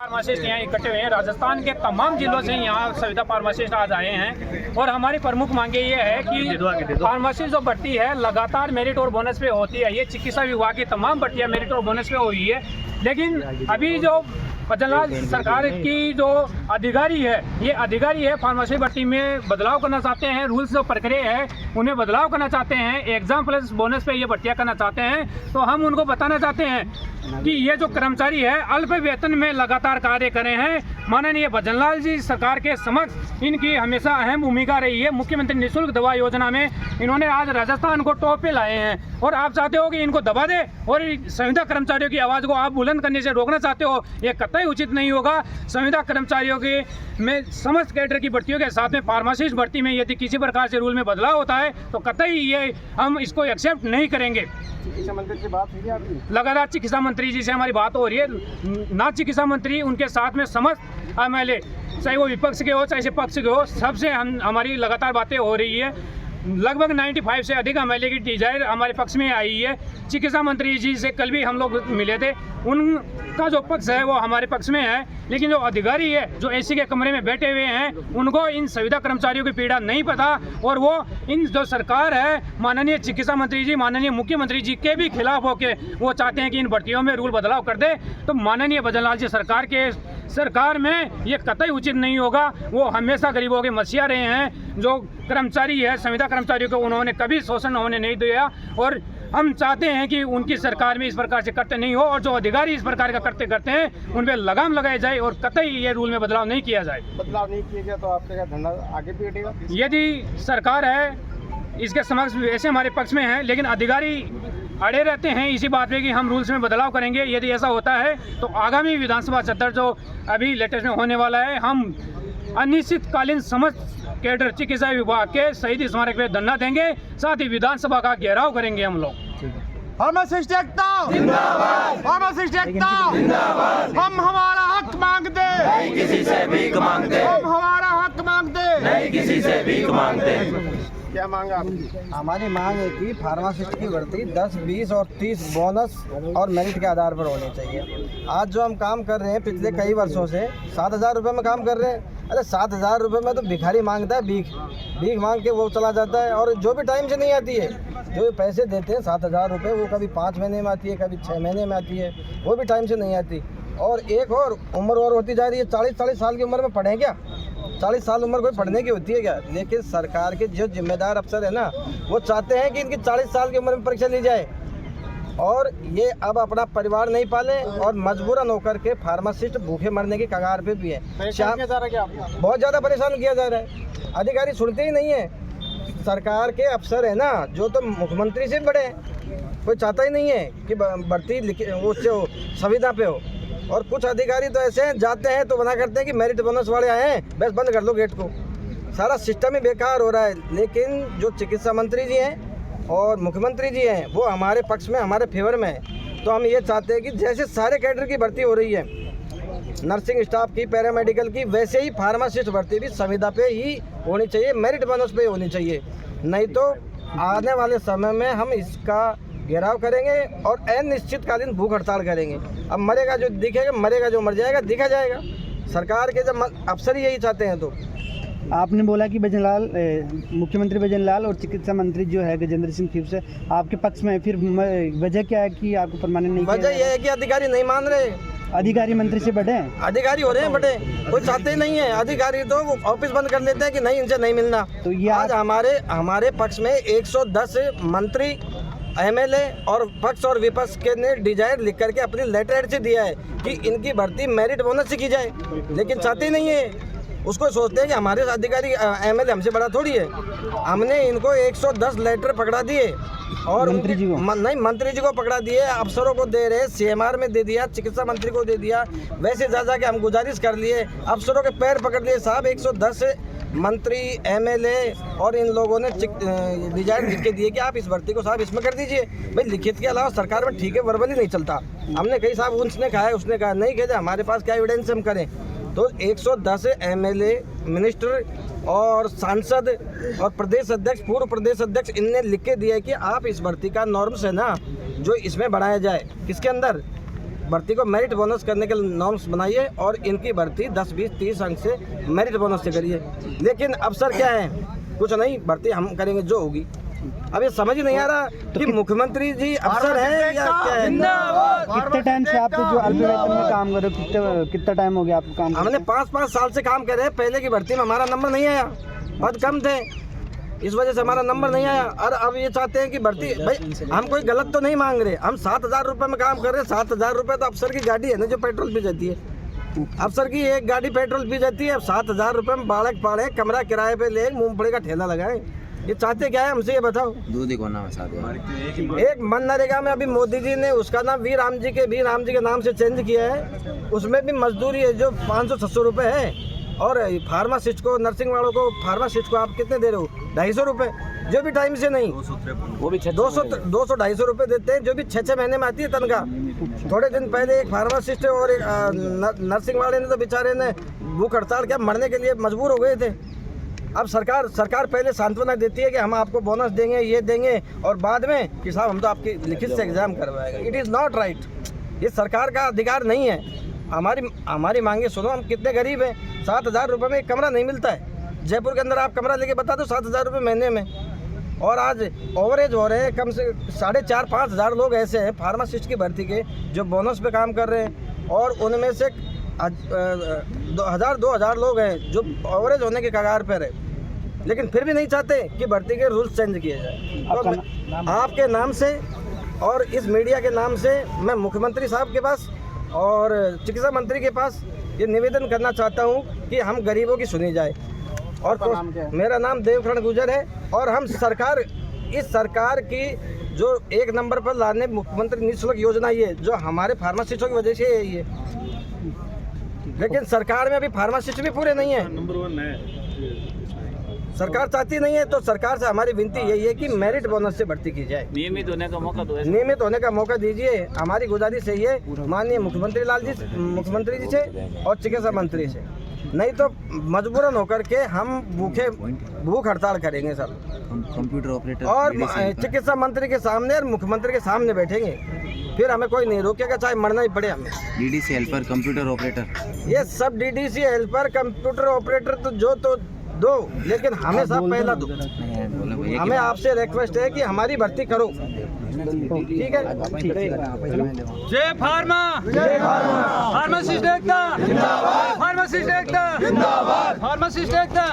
Pharmacist यहाँ इकट्ठे हुए हैं। राजस्थान के तमाम जिलों से यहाँ संविदा फार्मासिस्ट आज आए हैं और हमारी प्रमुख मांगे ये है कि फार्मासिस्ट जो भर्ती है लगातार मेरिट और बोनस पे होती है। ये चिकित्सा विभाग की तमाम भर्तियाँ मेरिट और बोनस पे हुई है, लेकिन अभी जो भजनलाल सरकार की जो अधिकारी है फार्मेसी भर्ती में बदलाव करना चाहते हैं। रूल्स जो प्रक्रिया है उन्हें बदलाव करना चाहते हैं। एग्जाम प्लस बोनस पे ये भर्तियाँ करना चाहते हैं। तो हम उनको बताना चाहते हैं कि ये जो कर्मचारी है अल्प वेतन में लगातार कार्य कर रहे हैं। माननीय भजनलाल जी सरकार के समक्ष इनकी हमेशा अहम भूमिका रही है। मुख्यमंत्री निःशुल्क दवा योजना में इन्होंने आज राजस्थान को टॉप पे लाए हैं और आप चाहते हो कि इनको दबा दे और संविदा कर्मचारियों की आवाज़ को आप बुलंद करने से रोकना चाहते हो। ये कतई उचित नहीं होगा। संविदा कर्मचारियों के में समस्त कैडर की भर्तियों के साथ में फार्मासिस्ट भर्ती में यदि किसी प्रकार से रूल में बदलाव होता है तो कतई ये हम इसको एक्सेप्ट नहीं करेंगे। चिकित्सा मंत्री से बात हुई आपकी? लगातार चिकित्सा मंत्री जी से हमारी बात हो रही है। ना चिकित्सा मंत्री उनके साथ में समस्त MLA चाहे वो विपक्ष के हो चाहे पक्ष के हो, सबसे हमारी लगातार बातें हो रही है। लगभग 95 से अधिक MLA की डिजायर हमारे पक्ष में आई है। चिकित्सा मंत्री जी से कल भी हम लोग मिले थे, उनका जो पक्ष है वो हमारे पक्ष में है, लेकिन जो अधिकारी है जो AC के कमरे में बैठे हुए हैं उनको इन संविदा कर्मचारियों की पीड़ा नहीं पता और वो इन जो सरकार है माननीय चिकित्सा मंत्री जी माननीय मुख्यमंत्री जी के भी खिलाफ होके वो चाहते हैं कि इन भर्तियों में रूल बदलाव कर दे। तो माननीय भजनलाल जी सरकार में ये कतई उचित नहीं होगा। वो हमेशा गरीबों के मसीहा रहे हैं। जो कर्मचारी है संविदा कर्मचारियों को उन्होंने कभी शोषण होने नहीं दिया और हम चाहते हैं कि उनकी सरकार में इस प्रकार से करते नहीं हो और जो अधिकारी इस प्रकार का करते हैं उन पर लगाम लगाई जाए और कतई ये रूल में बदलाव नहीं किया जाए। बदलाव नहीं किया गया तो आपका क्या धरना आगे भी हटेगा? यदि सरकार है इसके समक्ष वैसे हमारे पक्ष में है, लेकिन अधिकारी अड़े रहते हैं इसी बात पे कि हम रूल्स में बदलाव करेंगे। यदि ऐसा होता है तो आगामी विधानसभा सत्र जो अभी लेटेस्ट में होने वाला है, हम अनिश्चितकालीन समस्त कैडर चिकित्सा विभाग के शहीद स्मारक पे धरना देंगे, साथ ही विधानसभा का घेराव करेंगे हम लोग। फार्मासिस्ट एकता जिंदाबाद, फार्मासिस्ट एकता जिंदाबाद। हम हमारा हक मांगते नहीं किसी से भीख मांगते, हम हमारा हक मांगते नहीं किसी से भीख मांगते। क्या मांग आपकी? हमारी मांग है कि फार्मासिस्ट की भर्ती 10, 20 और 30 बोनस और मेरिट के आधार पर होनी चाहिए। आज जो हम काम कर रहे हैं पिछले कई वर्षों से 7,000 रुपये में काम कर रहे हैं। अरे 7,000 रुपये में तो भिखारी मांगता है, भीख मांग के वो चला जाता है और जो भी टाइम से नहीं आती है, जो पैसे देते हैं 7,000 रुपये वो कभी 5 महीने में आती है, कभी 6 महीने में आती है, वो भी टाइम से नहीं आती। और एक और उम्र और होती जा रही है। 40 साल की उम्र में पढ़ें क्या? 40 साल उम्र कोई पढ़ने की होती है क्या? लेकिन सरकार के जो जिम्मेदार अफसर है ना वो चाहते हैं कि इनकी 40 साल की उम्र में परीक्षा ली जाए और ये अब अपना परिवार नहीं पाले और मजबूरन होकर के फार्मासिस्ट भूखे मरने की कगार पे भी है। बहुत ज़्यादा परेशान किया जा रहा है। अधिकारी सुनते ही नहीं है। सरकार के अफसर है ना जो तो मुख्यमंत्री से बड़े हैं, कोई चाहता ही नहीं है कि भर्ती उससे हो संविदा पे हो। और कुछ अधिकारी तो ऐसे हैं जाते हैं तो मना करते हैं कि मेरिट बोनस वाले आए हैं, बस बंद कर लो गेट को। सारा सिस्टम ही बेकार हो रहा है। लेकिन जो चिकित्सा मंत्री जी हैं और मुख्यमंत्री जी हैं वो हमारे पक्ष में हमारे फेवर में है। तो हम ये चाहते हैं कि जैसे सारे कैडर की भर्ती हो रही है नर्सिंग स्टाफ की, पैरामेडिकल की, वैसे ही फार्मासिस्ट भर्ती भी संविदा पे ही होनी चाहिए, मेरिट बोनस पे होनी चाहिए। नहीं तो आने वाले समय में हम इसका घेराव करेंगे और अनिश्चितकालीन भूख हड़ताल करेंगे। अब मरेगा जो दिखेगा, मरेगा जो मर जाएगा, दिखा जाएगा। सरकार के जब अफसर यही चाहते हैं। तो आपने बोला कि भजनलाल मुख्यमंत्री भजनलाल और चिकित्सा मंत्री जो है गजेंद्र सिंह फिर से आपके पक्ष में, फिर वजह क्या है कि आपको परमानेंट नहीं? वजह यह है कि अधिकारी नहीं मान रहे। अधिकारी मंत्री से बड़े हैं, अधिकारी हो रहे हैं बड़े, कोई चाहते ही नहीं है। अधिकारी तो ऑफिस बंद कर लेते हैं कि नहीं इनसे नहीं मिलना। तो ये आज हमारे पक्ष में 110 मंत्री MLA और पक्ष और विपक्ष के ने डिजायर लिख करके अपनी लेटर से दिया है कि इनकी भर्ती मेरिट बोनस से की जाए, लेकिन चाहते नहीं है। उसको सोचते हैं कि हमारे अधिकारी MLA हमसे बड़ा थोड़ी है। हमने इनको 110 लेटर पकड़ा दिए और मंत्री जी को पकड़ा दिए, अफसरों को दे रहे, CMR में दे दिया, चिकित्सा मंत्री को दे दिया। वैसे जा के हम गुजारिश कर लिए, अफसरों के पैर पकड़ लिए। साहब 110 मंत्री MLA और इन लोगों ने डिजाइन लिख के दिए कि आप इस भर्ती को साहब इसमें कर दीजिए। भाई लिखित के अलावा सरकार में ठीक है वर्बली नहीं चलता। हमने कही साहब उसने कहा है, उसने कहा नहीं कहते, हमारे पास क्या एविडेंस हम करें। तो 110 MLA, मिनिस्टर और सांसद और प्रदेश अध्यक्ष, पूर्व प्रदेश अध्यक्ष, इनने लिख के दिया है कि आप इस भर्ती का नॉर्म्स है ना जो इसमें बढ़ाया जाए। किसके अंदर? भर्ती को मेरिट बोनस करने के नॉर्म्स बनाइए और इनकी भर्ती 10, 20, 30 अंक से मेरिट बोनस से करिए। लेकिन अफसर क्या है, कुछ नहीं, भर्ती हम करेंगे जो होगी। अब ये समझ ही नहीं आ रहा कि मुख्यमंत्री जी अफसर है या क्या है। कितने टाइम से आप जो अल्प वेतन में काम कर रहे हो, कितना टाइम हो गया आपको काम करते? हमने 5-5 साल से काम कर रहे हैं। पहले की भर्ती में हमारा नंबर नहीं आया, पद कम थे, इस वजह से हमारा नंबर नहीं आया। और अब ये चाहते हैं कि भर्ती, भाई हम कोई गलत तो नहीं मांग रहे, हम 7,000 रुपये में काम कर रहे हैं। 7,000 रुपये तो अफसर की गाड़ी है ना जो पेट्रोल पी जाती है। अफसर की एक गाड़ी पेट्रोल पी जाती है। अब 7,000 रुपये में बाड़क पाड़े, कमरा किराए पे ले, मूंगफली का ठेला लगाएं। ये चाहते क्या है हमसे, ये बताओ। दूध ही कोना में साथ एक मनरेगा में अभी मोदी जी ने उसका नाम वी राम जी के नाम से चेंज किया है। उसमें भी मजदूरी है जो 500-600 रुपये है। और फार्मासिस्ट को, नर्सिंग वालों को, फार्मासिस्ट को आप कितने दे रहे हो? 250 रुपये, जो भी टाइम से नहीं, वो भी 200-250 रुपये देते हैं, जो भी 6 महीने में आती है तनख्वाह। थोड़े दिन पहले एक फार्मासिस्ट और एक नर्सिंग वाले ने तो बेचारे ने भूख हड़ताल क्या, मरने के लिए मजबूर हो गए थे। अब सरकार पहले सांत्वना देती है कि हम आपको बोनस देंगे, ये देंगे, और बाद में कि साहब हम तो आपकी लिखित से एग्जाम करवाएगा। इट इज़ नॉट राइट, ये सरकार का अधिकार नहीं है। हमारी मांगे सुनो, हम कितने गरीब हैं। 7,000 रुपये में एक कमरा नहीं मिलता है। जयपुर के अंदर आप कमरा लेके बता दो 7,000 रुपये महीने में। और आज ओवरेज हो रहे हैं, कम से 4,500-5 हज़ार लोग ऐसे हैं फार्मासिस्ट की भर्ती के जो बोनस पे काम कर रहे हैं, और उनमें से 1,000-2,000 लोग हैं जो ओवरेज होने के कगार पर है। लेकिन फिर भी नहीं चाहते कि भर्ती के रूल्स चेंज किए जाए। तो आपके नाम से और इस मीडिया के नाम से मैं मुख्यमंत्री साहब के पास और चिकित्सा मंत्री के पास ये निवेदन करना चाहता हूँ कि हम गरीबों की सुनी जाए। और तो मेरा नाम देवखरण गुजर है, और हम इस सरकार की जो 1 नंबर पर लाने मुख्यमंत्री निःशुल्क योजना, ये जो हमारे फार्मासिस्टों की वजह से है ये। लेकिन सरकार में अभी फार्मासिस्ट भी पूरे नहीं है, नंबर 1 है। सरकार चाहती नहीं है, तो सरकार से हमारी विनती यही है कि मेरिट बोनस से भर्ती की जाए, नियमित होने का मौका दीजिए। हमारी गुजारिश यही है माननीय मुख्यमंत्री जी से और चिकित्सा मंत्री से। नहीं तो मजबूरन होकर के हम भूख हड़ताल करेंगे सर, कंप्यूटर ऑपरेटर और चिकित्सा मंत्री के सामने और मुख्यमंत्री के सामने बैठेंगे। फिर हमें कोई नहीं रोकेगा, चाहे मरना ही पड़े हमें। डीडीसी हेल्पर, कंप्यूटर ऑपरेटर, ये सब डीडीसी हेल्पर, कंप्यूटर ऑपरेटर तो दो, लेकिन हमें सब पहला दो। हमें आपसे रिक्वेस्ट है कि हमारी भर्ती करो, ठीक है। जय फार्मा, फार्मासिस्ट एकता, फार्मासिस्ट एकता, फार्मासिस्ट एकता।